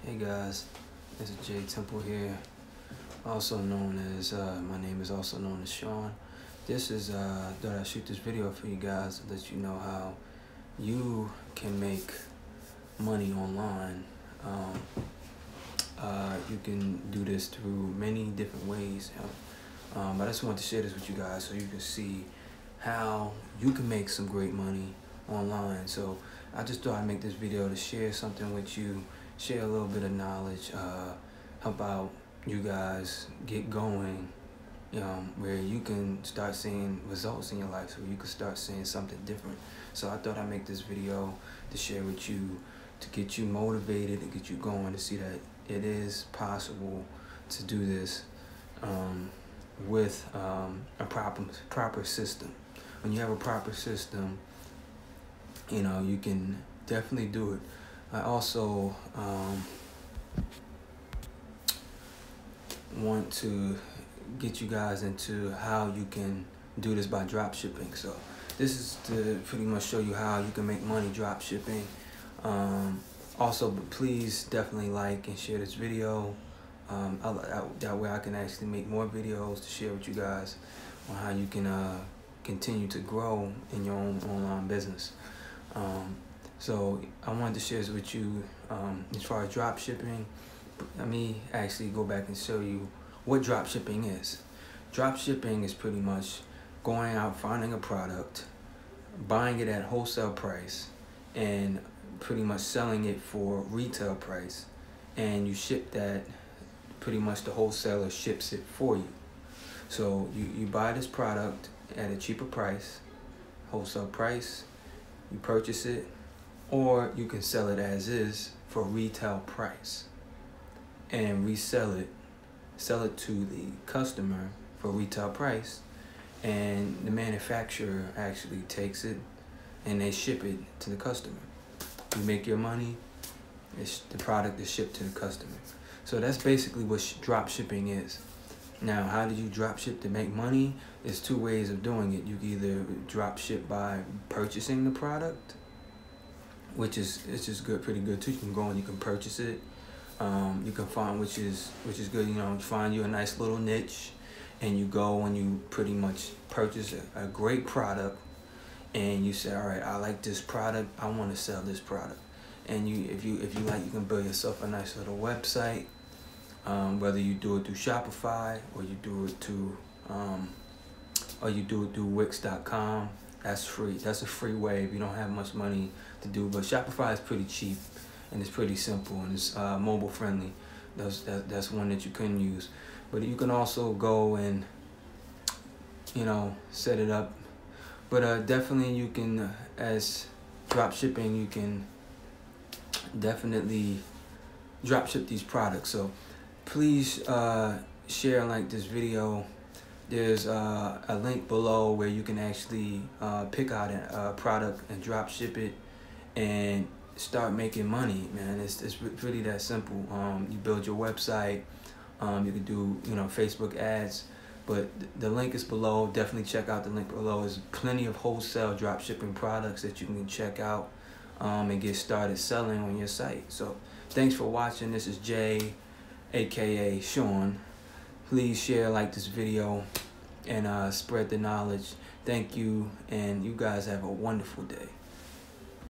Hey guys, this is Jay Temple here, also known as, my name is also known as Sean. This is, thought I'd shoot this video for you guys to let you know how you can make money online. You can do this through many different ways. But I just want to share this with you guys so you can see how you can make some great money online. So I just thought I'd make this video to share something with you, share a little bit of knowledge, help out you guys get going, where you can start seeing results in your life, so you can start seeing something different. So I thought I'd make this video to share with you, to get you motivated, to get you going, to see that it is possible to do this with a proper system. When you have a proper system, you can definitely do it. I also want to get you guys into how you can do this by drop shipping. So this is to pretty much show you how you can make money drop shipping. Also, but please definitely like and share this video. That way I can actually make more videos to share with you guys on how you can continue to grow in your own online business. So I wanted to share this with you as far as drop shipping. Let me actually go back and show you what drop shipping is. Drop shipping is pretty much going out, finding a product, buying it at wholesale price, and pretty much selling it for retail price, and you ship that. Pretty much the wholesaler ships it for you. So you buy this product at a cheaper price, wholesale price, you purchase it, or you can sell it as is for retail price and resell it, sell it to the customer for retail price, and the manufacturer actually takes it and they ship it to the customer. You make your money, the product is shipped to the customer. So that's basically what drop shipping is. Now, how do you drop ship to make money? There's two ways of doing it. You can either drop ship by purchasing the product, which is pretty good too. You can go and you can purchase it. You can find which is good. Find you a nice little niche, and you go and you pretty much purchase a great product, and you say, all right, I like this product. I want to sell this product. And if you like, you can build yourself a nice little website. Whether you do it through Shopify or you do it through Wix.com, that's free. That's a free way if you don't have much money to do. But Shopify is pretty cheap and it's pretty simple and it's mobile friendly. That's one that you can use. But you can also go and set it up. But definitely you can, as drop shipping, you can definitely drop ship these products. So please share and like this video. There's a link below where you can actually pick out a product and drop ship it and start making money, man. It's really that simple. You build your website, you can do Facebook ads, but the link is below. Definitely check out the link below. There's plenty of wholesale drop shipping products that you can check out and get started selling on your site. So thanks for watching. This is Jay, aka Sean. Please share, like this video, and spread the knowledge. Thank you, and you guys have a wonderful day.